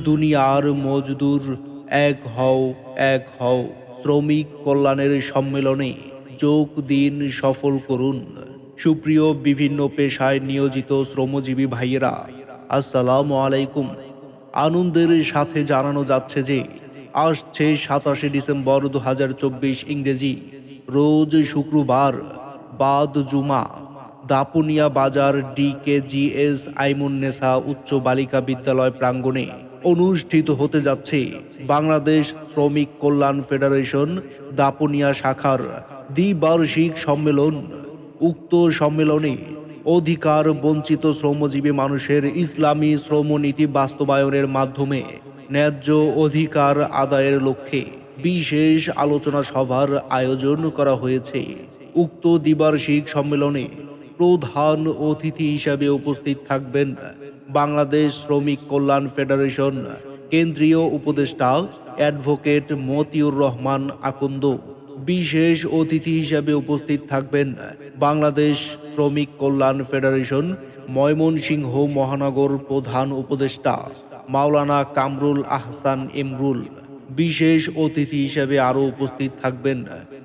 দুনিয়ার মজদুর এক হও, এক হও। শ্রমিক কল্যাণের সম্মেলনে যোগ দিন, সফল করুন। সুপ্রিয় বিভিন্ন পেশায় নিয়োজিত শ্রমজীবী ভাইয়েরা, আসসালামু আলাইকুম। আনন্দের সাথে জানানো যাচ্ছে যে আসছে 27 ডিসেম্বর 2024 ইংরেজি রোজ শুক্রবার বাদ জুমা দাপুনিয়া বাজার DKGS আইমুন্নেসা উচ্চ বালিকা বিদ্যালয় প্রাঙ্গণে অনুষ্ঠিত হতে যাচ্ছে বাংলাদেশ শ্রমিক কল্যাণ ফেডারেশন দাপুনিয়া শাখার দ্বিবার্ষিক সম্মেলন। উক্ত সম্মেলনে অধিকার বঞ্চিত শ্রমজীবী মানুষের ইসলামী শ্রমনীতি বাস্তবায়নের মাধ্যমে ন্যায্য অধিকার আদায়ের লক্ষ্যে বিশেষ আলোচনা সভার আয়োজন করা হয়েছে। উক্ত দ্বিবার্ষিক সম্মেলনে প্রধান অতিথি হিসাবে উপস্থিত থাকবেন বাংলাদেশ শ্রমিক কল্যাণ ফেডারেশন কেন্দ্রীয় উপদেষ্টা অ্যাডভোকেট মতিউর রহমান আকন্দ। বিশেষ অতিথি হিসাবে উপস্থিত থাকবেন বাংলাদেশ শ্রমিক কল্যাণ ফেডারেশন ময়মনসিংহ মহানগর প্রধান উপদেষ্টা মাওলানা কামরুল আহসান ইমরুল। বিশেষ অতিথি হিসেবে আরও উপস্থিত থাকবেন